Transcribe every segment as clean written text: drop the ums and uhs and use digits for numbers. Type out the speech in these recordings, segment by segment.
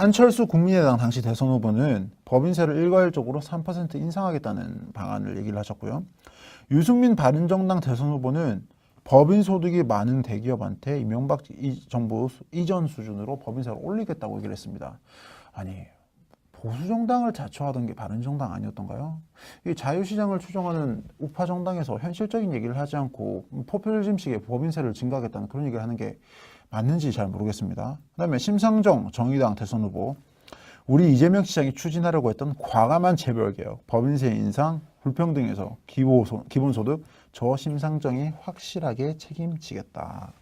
안철수 국민의당 당시 대선 후보는 법인세를 일괄적으로 3% 인상하겠다는 방안을 얘기를 하셨고요. 유승민 바른정당 대선 후보는 법인 소득이 많은 대기업한테 이명박 정부 이전 수준으로 법인세를 올리겠다고 얘기를 했습니다. 아니, 보수정당을 자처하던 게 바른정당 아니었던가요? 이 자유시장을 추종하는 우파 정당에서 현실적인 얘기를 하지 않고 포퓰리즘식의 법인세를 증가하겠다는 그런 얘기를 하는 게 맞는지 잘 모르겠습니다. 그 다음에 심상정 정의당 대선 후보, 우리 이재명 시장이 추진하려고 했던 과감한 재벌개혁, 법인세 인상, 불평등에서 기본소득, 저 심상정이 확실하게 책임지겠다.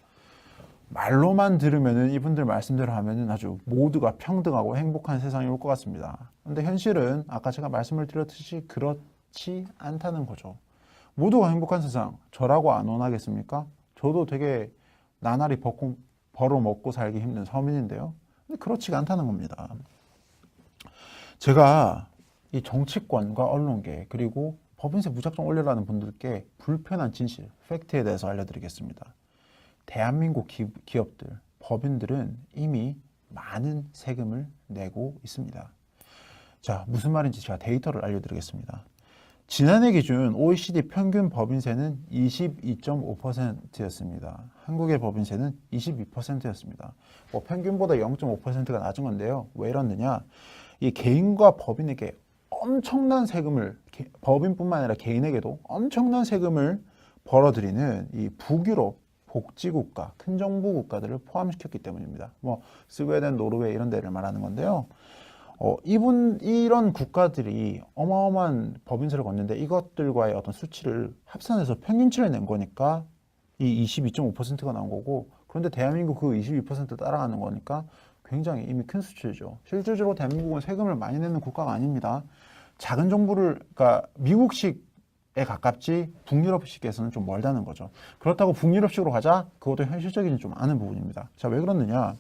말로만 들으면은 이분들 말씀대로 하면은 아주 모두가 평등하고 행복한 세상이 올 것 같습니다. 근데 현실은 아까 제가 말씀을 드렸듯이 그렇지 않다는 거죠. 모두가 행복한 세상, 저라고 안 원하겠습니까? 저도 되게 나날이 벌어먹고 살기 힘든 서민인데요. 근데 그렇지가 않다는 겁니다. 제가 이 정치권과 언론계 그리고 법인세 무작정 올려라는 분들께 불편한 진실, 팩트에 대해서 알려드리겠습니다. 대한민국 기업들, 법인들은 이미 많은 세금을 내고 있습니다. 자, 무슨 말인지 제가 데이터를 알려드리겠습니다. 지난해 기준 OECD 평균 법인세는 22.5%였습니다. 한국의 법인세는 22%였습니다. 평균보다 0.5%가 낮은 건데요. 왜 이러느냐? 이 개인과 법인에게 엄청난 세금을, 법인뿐만 아니라 개인에게도 엄청난 세금을 벌어들이는 이 북유럽 복지국가, 큰 정부 국가들을 포함시켰기 때문입니다. 스웨덴, 노르웨이 이런 데를 말하는 건데요. 이런 국가들이 어마어마한 법인세를 걷는데 이것들과의 어떤 수치를 합산해서 평균치를 낸 거니까 이 22.5%가 나온 거고, 그런데 대한민국 그 22% 따라가는 거니까 굉장히 이미 큰 수치죠. 실질적으로 대한민국은 세금을 많이 내는 국가가 아닙니다. 작은 정부를, 그러니까 미국식에 가깝지 북유럽식에서는 좀 멀다는 거죠. 그렇다고 북유럽식으로 가자? 그것도 현실적이지 좀 않은 부분입니다. 자, 왜 그러느냐?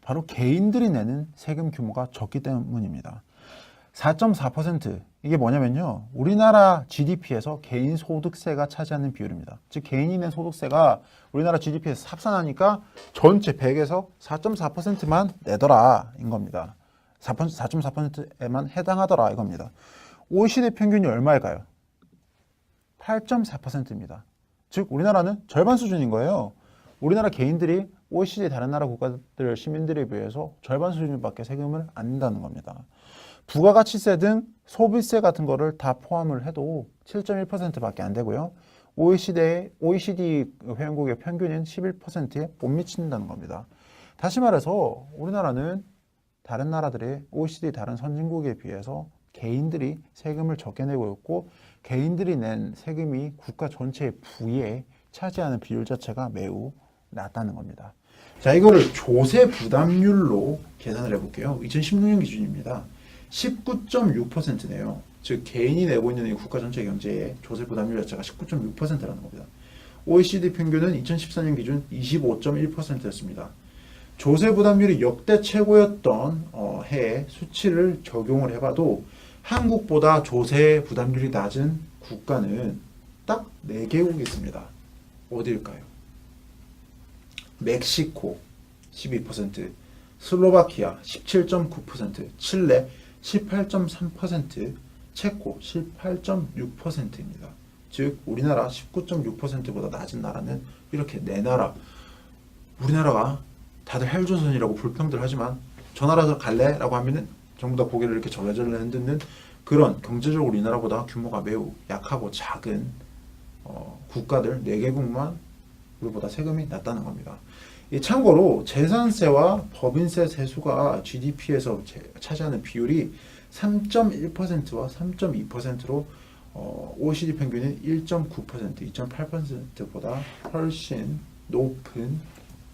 바로 개인들이 내는 세금 규모가 적기 때문입니다. 4.4%, 이게 뭐냐면요, 우리나라 GDP에서 개인 소득세가 차지하는 비율입니다. 즉 개인이 낸 소득세가 우리나라 GDP에서 합산하니까 전체 100에서 4.4%만 내더라 인 겁니다. 4.4%에만 해당하더라 이겁니다. OECD 평균이 얼마일까요? 8.4%입니다. 즉 우리나라는 절반 수준인 거예요. 우리나라 개인들이 OECD 다른 나라 국가들 시민들에 비해서 절반 수준밖에 세금을 안 낸다는 겁니다. 부가가치세 등 소비세 같은 거를 다 포함을 해도 7.1%밖에 안 되고요. OECD 회원국의 평균인 11%에 못 미친다는 겁니다. 다시 말해서 우리나라는 다른 나라들의 OECD 다른 선진국에 비해서 개인들이 세금을 적게 내고 있고, 개인들이 낸 세금이 국가 전체의 부에 차지하는 비율 자체가 매우 낮다는 겁니다. 자, 이거를 조세 부담률로 계산을 해볼게요. 2016년 기준입니다. 19.6%네요. 즉 개인이 내고 있는 이 국가 전체 경제의 조세 부담률 자체가 19.6%라는 겁니다. OECD 평균은 2014년 기준 25.1%였습니다. 조세 부담률이 역대 최고였던 해에 수치를 적용을 해봐도 한국보다 조세 부담률이 낮은 국가는 딱 4개국이 있습니다. 어디일까요? 멕시코 12%, 슬로바키아 17.9%, 칠레 18.3%, 체코 18.6%입니다. 즉 우리나라 19.6%보다 낮은 나라는 이렇게 4나라, 우리나라가 다들 헬조선이라고 불평들 하지만 저 나라 갈래? 라고 하면은 전부 다 고개를 이렇게 절레절레 흔드는 그런, 경제적으로 우리나라보다 규모가 매우 약하고 작은 국가들 4개국만 우리보다 세금이 낮다는 겁니다. 참고로 재산세와 법인세 세수가 GDP에서 차지하는 비율이 3.1%와 3.2%로 OECD 평균인 1.9%, 2.8%보다 훨씬 높은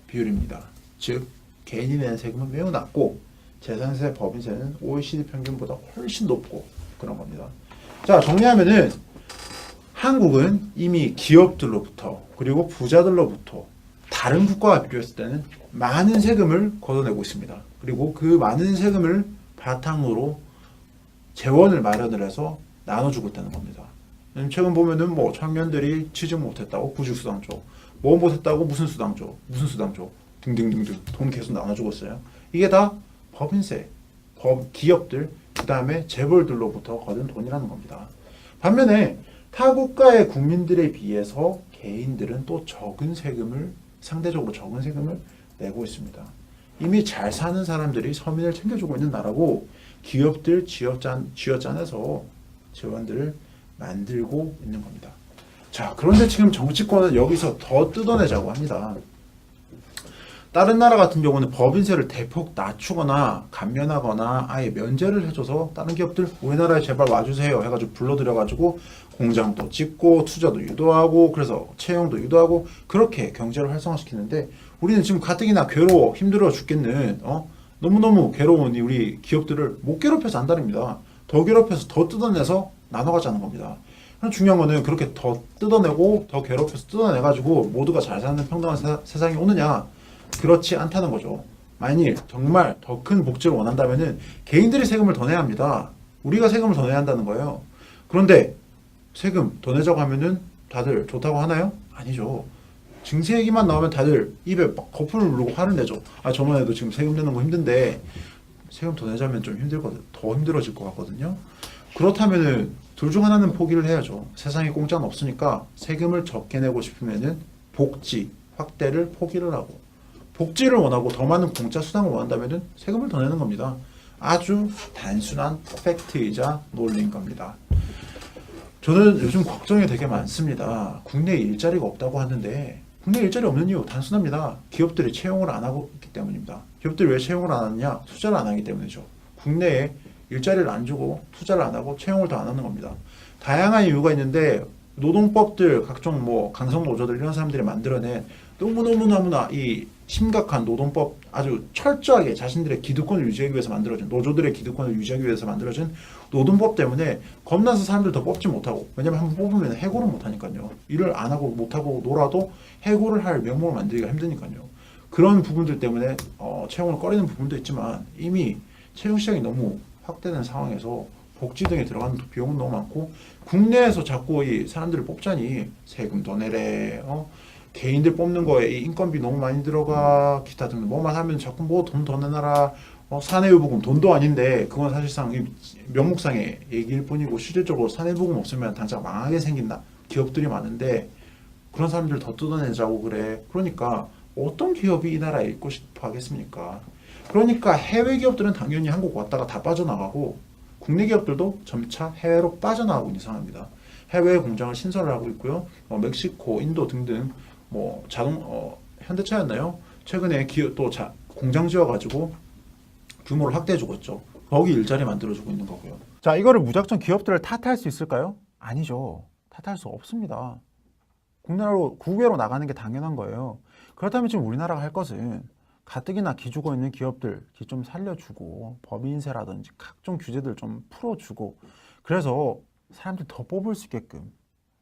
비율입니다. 즉 개인이 내는 세금은 매우 낮고 재산세, 법인세는 OECD 평균보다 훨씬 높고 그런 겁니다. 자, 정리하면은 한국은 이미 기업들로부터 그리고 부자들로부터 다른 국가와 비교했을 때는 많은 세금을 걷어내고 있습니다. 그리고 그 많은 세금을 바탕으로 재원을 마련을 해서 나눠주고 있다는 겁니다. 최근 보면은 청년들이 취직 못했다고 구직수당 줘, 못했다고 무슨 수당 줘 등등등등 돈 계속 나눠주고 있어요. 이게 다 법인세, 기업들, 그 다음에 재벌들로부터 거둔 돈이라는 겁니다. 반면에 타 국가의 국민들에 비해서 개인들은 또 상대적으로 적은 세금을 내고 있습니다. 이미 잘 사는 사람들이 서민을 챙겨주고 있는 나라고 기업들 쥐어짜내서 재원들을 만들고 있는 겁니다. 자, 그런데 지금 정치권은 여기서 더 뜯어내자고 합니다. 다른 나라 같은 경우는 법인세를 대폭 낮추거나 감면하거나 아예 면제를 해줘서 다른 기업들 우리나라에 제발 와주세요 해가지고 불러들여가지고 공장도 짓고 투자도 유도하고 그래서 채용도 유도하고 그렇게 경제를 활성화시키는데 우리는 지금 가뜩이나 괴로워 힘들어 죽겠는 너무너무 괴로운 우리 기업들을 못 괴롭혀서 안달입니다. 더 괴롭혀서 더 뜯어내서 나눠가자는 겁니다. 중요한 거는 그렇게 더 뜯어내고 더 괴롭혀서 뜯어내가지고 모두가 잘 사는 평등한 세상이 오느냐? 그렇지 않다는 거죠. 만일 정말 더 큰 복지를 원한다면은 개인들이 세금을 더 내야 합니다. 우리가 세금을 더 내야 한다는 거예요. 그런데 세금 더 내자고 하면은 다들 좋다고 하나요? 아니죠. 증세 얘기만 나오면 다들 입에 막 거품을 누르고 화를 내죠. 아, 저만 해도 지금 세금 내는 거 힘든데 세금 더 내자면 좀 더 힘들어질 것 같거든요. 그렇다면은 둘 중 하나는 포기를 해야죠. 세상에 공짜는 없으니까 세금을 적게 내고 싶으면은 복지 확대를 포기를 하고 복지를 원하고 더 많은 공짜 수당을 원한다면은 세금을 더 내는 겁니다. 아주 단순한 팩트이자 논리인 겁니다. 저는 요즘 걱정이 되게 많습니다. 국내에 일자리가 없다고 하는데 국내에 일자리 없는 이유 단순합니다. 기업들이 채용을 안 하고 있기 때문입니다. 기업들이 왜 채용을 안 하느냐? 투자를 안 하기 때문이죠. 국내에 일자리를 안 주고 투자를 안 하고 채용을 더 안 하는 겁니다. 다양한 이유가 있는데 노동법들 각종 강성노조들 이런 사람들이 만들어낸 너무나 이 심각한 노동법 아주 철저하게 자신들의 기득권을 유지하기 위해서 만들어진 노조들의 기득권을 유지하기 위해서 만들어진 노동법 때문에 겁나서 사람들 더 뽑지 못하고 왜냐면 한번 뽑으면 해고를 못하니까요. 일을 안 하고 못하고 놀아도 해고를 할 명목을 만들기가 힘드니까요. 그런 부분들 때문에 채용을 꺼리는 부분도 있지만 이미 채용 시장이 너무 확대된 상황에서 복지 등에 들어가는 비용은 너무 많고 국내에서 자꾸 이 사람들을 뽑자니 세금 더 내래 개인들 뽑는 거에 이 인건비 너무 많이 들어가 기타 등등 뭐만 하면 자꾸 돈 더 내놔라 사내유보금 돈도 아닌데 그건 사실상 명목상의 얘기일 뿐이고 실질적으로 사내유보금 없으면 당장 망하게 생긴다 기업들이 많은데 그런 사람들 더 뜯어내자고 그래. 그러니까 어떤 기업이 이 나라에 있고 싶어 하겠습니까? 그러니까 해외 기업들은 당연히 한국 왔다가 다 빠져나가고 국내 기업들도 점차 해외로 빠져나가고 있는 상황입니다. 해외 공장을 신설을 하고 있고요. 멕시코, 인도 등등 현대차였나요? 최근에 공장 지어가지고 규모를 확대해주고 있죠. 거기 일자리 만들어주고 있는 거고요. 자, 이거를 무작정 기업들을 탓할 수 있을까요? 아니죠. 탓할 수 없습니다. 국외로 나가는 게 당연한 거예요. 그렇다면 지금 우리나라가 할 것은 가뜩이나 기죽어 있는 기업들 좀 살려주고 법인세라든지 각종 규제들 좀 풀어주고 그래서 사람들 더 뽑을 수 있게끔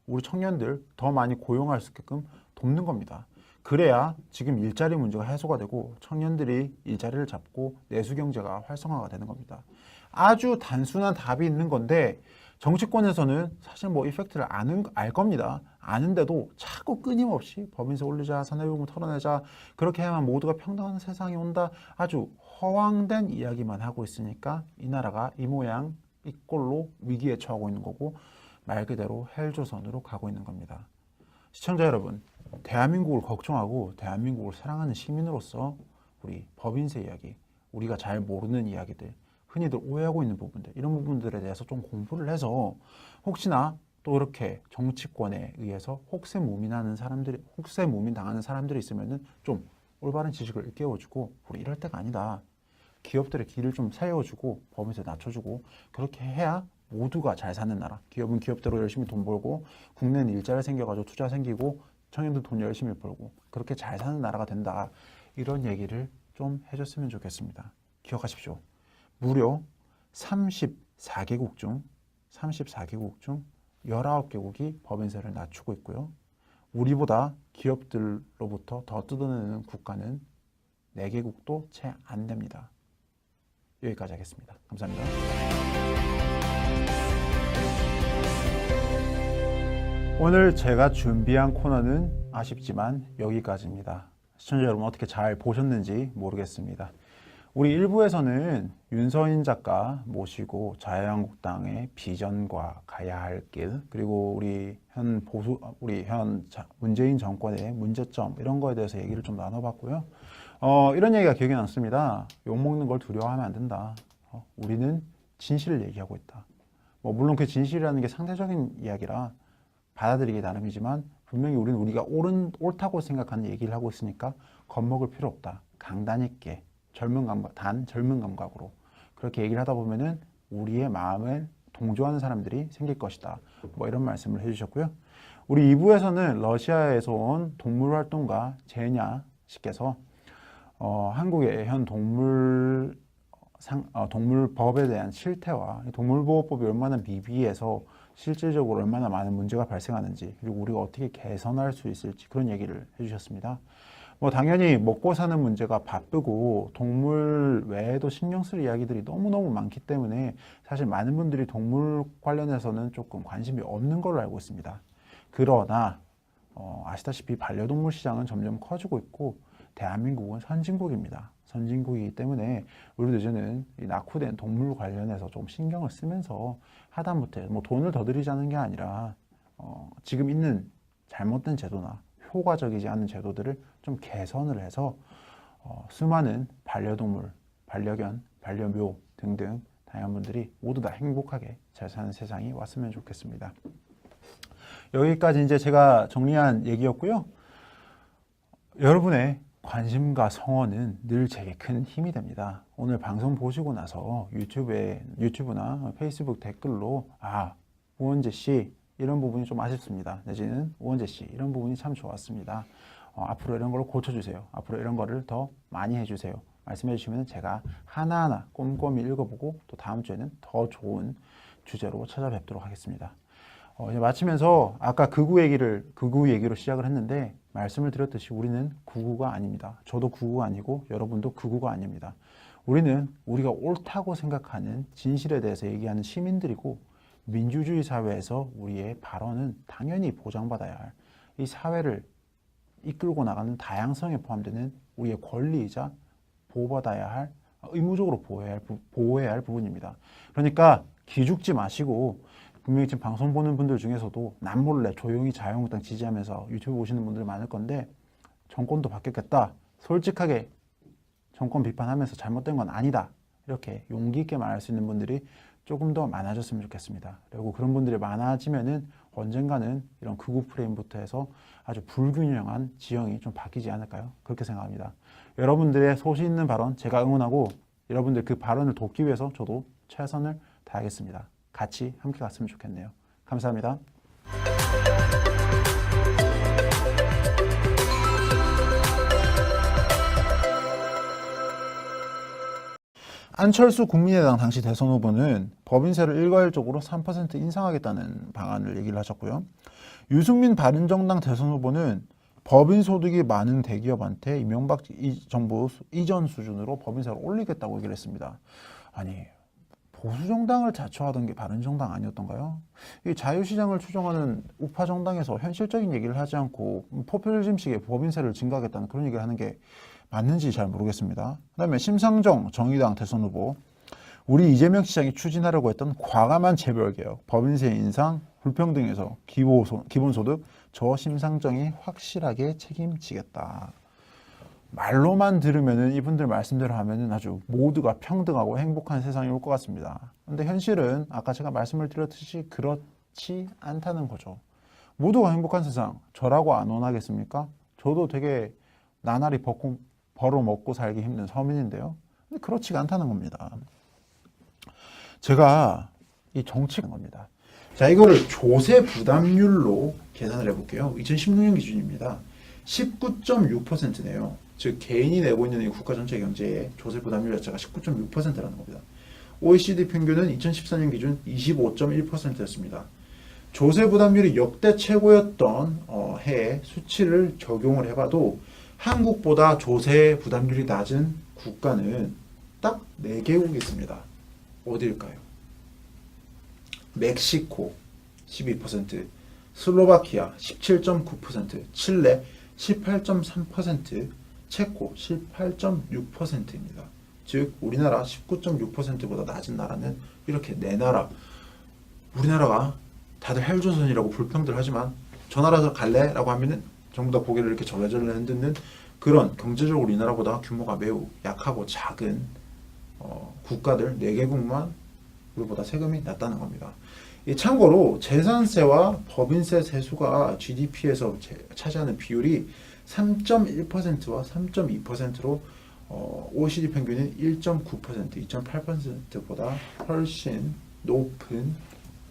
우리 청년들 더 많이 고용할 수 있게끔 돕는 겁니다. 그래야 지금 일자리 문제가 해소가 되고 청년들이 일자리를 잡고 내수 경제가 활성화가 되는 겁니다. 아주 단순한 답이 있는 건데 정치권에서는 사실 이펙트를 알 겁니다. 아는데도 자꾸 끊임없이 법인세 올리자, 사내요금 털어내자, 그렇게 해야만 모두가 평등한 세상이 온다. 아주 허황된 이야기만 하고 있으니까 이 나라가 이 모양, 이 꼴로 위기에 처하고 있는 거고 말 그대로 헬조선으로 가고 있는 겁니다. 시청자 여러분, 대한민국을 걱정하고 대한민국을 사랑하는 시민으로서 우리 법인세 이야기, 우리가 잘 모르는 이야기들, 흔히들 오해하고 있는 부분들, 이런 부분들에 대해서 좀 공부를 해서 혹시나 또 이렇게 정치권에 의해서 혹세무민 당하는 사람들이 있으면은 좀 올바른 지식을 일깨워주고 우리 이럴 때가 아니다. 기업들의 길을 좀 살려주고 법인세 낮춰주고 그렇게 해야 모두가 잘 사는 나라. 기업은 기업대로 열심히 돈 벌고 국내는 일자리 생겨가지고 투자 생기고 청년들 돈 열심히 벌고 그렇게 잘 사는 나라가 된다. 이런 얘기를 좀 해줬으면 좋겠습니다. 기억하십시오. 무려 34개국 중 19개국이 법인세를 낮추고 있고요. 우리보다 기업들로부터 더 뜯어내는 국가는 4개국도 채 안 됩니다. 여기까지 하겠습니다. 감사합니다. 오늘 제가 준비한 코너는 아쉽지만 여기까지입니다. 시청자 여러분 어떻게 잘 보셨는지 모르겠습니다. 우리 1부에서는 윤서인 작가 모시고 자유한국당의 비전과 가야 할 길, 그리고 우리 현 문재인 정권의 문제점 이런 거에 대해서 얘기를 좀 나눠봤고요. 이런 얘기가 기억이 남습니다. 욕먹는 걸 두려워하면 안 된다. 우리는 진실을 얘기하고 있다. 물론 그 진실이라는 게 상대적인 이야기라 받아들이기 나름이지만 분명히 우리는 우리가 옳다고 생각하는 얘기를 하고 있으니까 겁먹을 필요 없다. 강단 있게 젊은 감각으로 그렇게 얘기를 하다 보면은 우리의 마음을 동조하는 사람들이 생길 것이다. 이런 말씀을 해주셨고요. 우리 2부에서는 러시아에서 온 동물활동가 제냐 씨께서 한국의 현 동물법에 대한 실태와 동물보호법이 얼마나 미비해서 실질적으로 얼마나 많은 문제가 발생하는지, 그리고 우리가 어떻게 개선할 수 있을지 그런 얘기를 해주셨습니다. 당연히 먹고 사는 문제가 바쁘고 동물 외에도 신경 쓸 이야기들이 너무너무 많기 때문에 사실 많은 분들이 동물 관련해서는 조금 관심이 없는 걸로 알고 있습니다. 그러나 아시다시피 반려동물 시장은 점점 커지고 있고 대한민국은 선진국입니다. 선진국이기 때문에 우리도 이제는 이 낙후된 동물 관련해서 좀 신경을 쓰면서 하다못해 돈을 더 들이자는 게 아니라 지금 있는 잘못된 제도나 효과적이지 않은 제도들을 좀 개선을 해서 수많은 반려동물, 반려견, 반려묘 등등 다양한 분들이 모두 다 행복하게 잘 사는 세상이 왔으면 좋겠습니다. 여기까지 이제 제가 정리한 얘기였고요. 여러분의 관심과 성원은 늘 제게 큰 힘이 됩니다. 오늘 방송 보시고 나서 유튜브나 페이스북 댓글로 우원재 씨 이런 부분이 좀 아쉽습니다. 내지는 우원재 씨 이런 부분이 참 좋았습니다. 앞으로 이런 걸 고쳐주세요. 앞으로 이런 거를 더 많이 해주세요. 말씀해 주시면 제가 하나하나 꼼꼼히 읽어보고 또 다음 주에는 더 좋은 주제로 찾아뵙도록 하겠습니다. 이제 마치면서 아까 극우 얘기로 시작을 했는데 말씀을 드렸듯이 우리는 극우가 아닙니다. 저도 극우가 아니고 여러분도 극우가 아닙니다. 우리는 우리가 옳다고 생각하는 진실에 대해서 얘기하는 시민들이고 민주주의 사회에서 우리의 발언은 당연히 보장받아야 할 이 사회를 이끌고 나가는 다양성에 포함되는 우리의 권리이자 보호받아야 할 의무적으로 보호해야 할 부분입니다. 그러니까 기죽지 마시고 분명히 지금 방송 보는 분들 중에서도 남몰래 조용히 자유한국당 지지하면서 유튜브 보시는 분들 많을 건데 정권도 바뀌었겠다. 솔직하게 정권 비판하면서 잘못된 건 아니다. 이렇게 용기 있게 말할 수 있는 분들이 조금 더 많아졌으면 좋겠습니다. 그리고 그런 분들이 많아지면은 언젠가는 이런 극우 프레임부터 해서 아주 불균형한 지형이 좀 바뀌지 않을까요? 그렇게 생각합니다. 여러분들의 소신 있는 발언 제가 응원하고 여러분들 그 발언을 돕기 위해서 저도 최선을 다하겠습니다. 같이 함께 갔으면 좋겠네요. 감사합니다. 안철수 국민의당 당시 대선 후보는 법인세를 일괄적으로 3% 인상하겠다는 방안을 얘기를 하셨고요. 유승민 바른정당 대선 후보는 법인 소득이 많은 대기업한테 이명박 정부 이전 수준으로 법인세를 올리겠다고 얘기를 했습니다. 아니, 보수정당을 자처하던 게 바른정당 아니었던가요? 이 자유시장을 추종하는 우파 정당에서 현실적인 얘기를 하지 않고 포퓰리즘식의 법인세를 증가하겠다는 그런 얘기를 하는 게 맞는지 잘 모르겠습니다. 그 다음에 심상정 정의당 대선 후보, 우리 이재명 시장이 추진하려고 했던 과감한 재벌개혁, 법인세 인상, 불평등에서 기본소득, 저 심상정이 확실하게 책임지겠다. 말로만 들으면은 이분들 말씀대로 하면은 아주 모두가 평등하고 행복한 세상이 올 것 같습니다. 근데 현실은 아까 제가 말씀을 드렸듯이 그렇지 않다는 거죠. 모두가 행복한 세상, 저라고 안 원하겠습니까? 저도 되게 나날이 벌어 먹고 살기 힘든 서민인데요. 근데 그렇지가 않다는 겁니다. 제가 이 정치인 겁니다. 자, 이거를 조세 부담률로 계산을 해볼게요. 2016년 기준입니다. 19.6%네요. 즉 개인이 내고 있는 이 국가 전체 경제의 조세 부담률 자체가 19.6%라는 겁니다. OECD 평균은 2014년 기준 25.1%였습니다. 조세 부담률이 역대 최고였던 해에 수치를 적용을 해봐도 한국보다 조세 부담률이 낮은 국가는 딱 4개국이 있습니다. 어딜까요? 멕시코 12%, 슬로바키아 17.9%, 칠레 18.3%, 체코 18.6%입니다. 즉 우리나라 19.6%보다 낮은 나라는 이렇게 네 나라. 우리나라가 다들 헬조선이라고 불평들 하지만 저 나라 갈래? 라고 하면은 전부 다 고개를 이렇게 절레절레 흔드는 그런 경제적으로 우리나라보다 규모가 매우 약하고 작은 국가들 4개국만 우리보다 세금이 낮다는 겁니다. 참고로 재산세와 법인세 세수가 GDP에서 차지하는 비율이 3.1%와 3.2%로 OECD 평균은 1.9%, 2.8%보다 훨씬 높은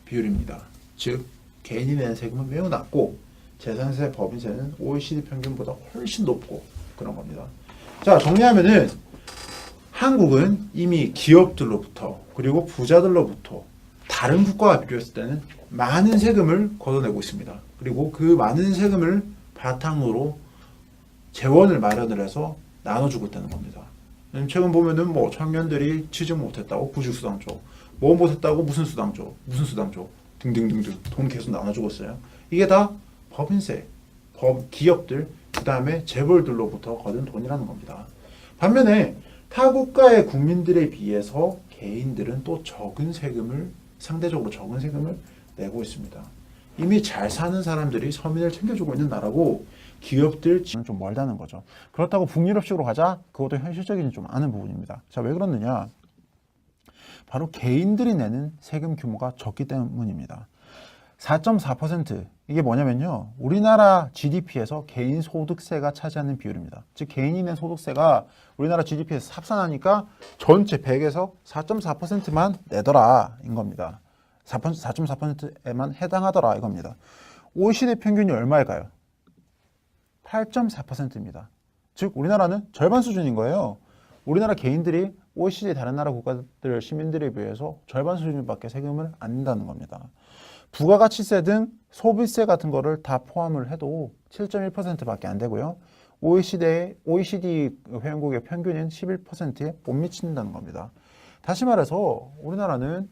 비율입니다. 즉 개인이 내는 세금은 매우 낮고 재산세, 법인세는 OECD 평균보다 훨씬 높고 그런 겁니다. 자, 정리하면은 한국은 이미 기업들로부터 그리고 부자들로부터 다른 국가와 비교했을 때는 많은 세금을 걷어내고 있습니다. 그리고 그 많은 세금을 바탕으로 재원을 마련을 해서 나눠주고 있다는 겁니다. 최근 보면은 뭐 청년들이 취직 못했다고 구직수당 줘, 뭐 못했다고 무슨 수당 줘, 무슨 수당 줘 등등등등 돈 계속 나눠주고 있어요. 이게 다 법인세, 기업들, 그 다음에 재벌들로부터 거둔 돈이라는 겁니다. 반면에 타 국가의 국민들에 비해서 개인들은 또 상대적으로 적은 세금을 내고 있습니다. 이미 잘 사는 사람들이 서민을 챙겨주고 있는 나라고 기업들 좀 멀다는 거죠. 그렇다고 북유럽식으로 가자? 그것도 현실적이지 좀 않은 부분입니다. 자, 왜 그러느냐? 바로 개인들이 내는 세금 규모가 적기 때문입니다. 4.4% 이게 뭐냐면요, 우리나라 GDP에서 개인 소득세가 차지하는 비율입니다. 즉 개인이 낸 소득세가 우리나라 GDP에서 합산하니까 전체 100에서 4.4%만 내더라 인 겁니다. 4.4%에만 해당하더라 이겁니다. OECD 평균이 얼마일까요? 8.4%입니다. 즉 우리나라는 절반 수준인 거예요. 우리나라 개인들이 OECD 다른 나라 국가들 시민들에 비해서 절반 수준밖에 세금을 안 낸다는 겁니다. 부가가치세 등 소비세 같은 거를 다 포함을 해도 7.1%밖에 안 되고요. OECD 회원국의 평균인 11%에 못 미친다는 겁니다. 다시 말해서 우리나라는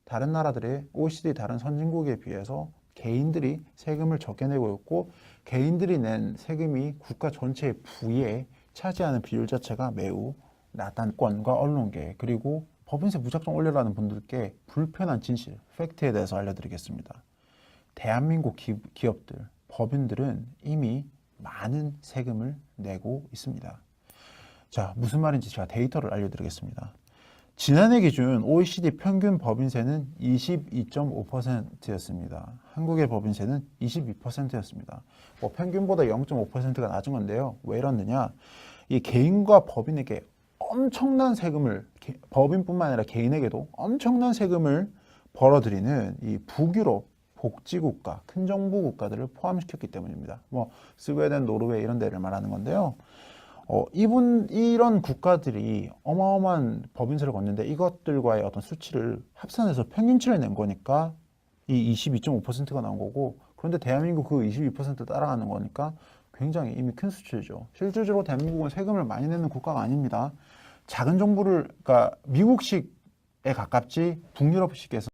다른 나라들의 OECD 다른 선진국에 비해서 개인들이 세금을 적게 내고 있고 개인들이 낸 세금이 국가 전체의 부에 차지하는 비율 자체가 매우 낮다는 권과 언론계 그리고 법인세 무작정 올려라는 분들께 불편한 진실, 팩트에 대해서 알려드리겠습니다. 대한민국 기업들, 법인들은 이미 많은 세금을 내고 있습니다. 자, 무슨 말인지 제가 데이터를 알려드리겠습니다. 지난해 기준 OECD 평균 법인세는 22.5%였습니다. 한국의 법인세는 22%였습니다. 평균보다 0.5%가 낮은 건데요. 왜 이러느냐? 이 개인과 법인에게 엄청난 세금을, 법인뿐만 아니라 개인에게도 엄청난 세금을 벌어들이는 이 북유럽 복지국가, 큰 정부 국가들을 포함시켰기 때문입니다. 스웨덴, 노르웨이 이런 데를 말하는 건데요. 이런 국가들이 어마어마한 법인세를 걷는데 이것들과의 어떤 수치를 합산해서 평균치를 낸 거니까 이 22.5%가 나온 거고, 그런데 대한민국 그 22% 따라가는 거니까 굉장히 이미 큰 수치죠. 실질적으로 대한민국은 세금을 많이 내는 국가가 아닙니다. 작은 정부를, 그러니까 미국식에 가깝지 북유럽식에서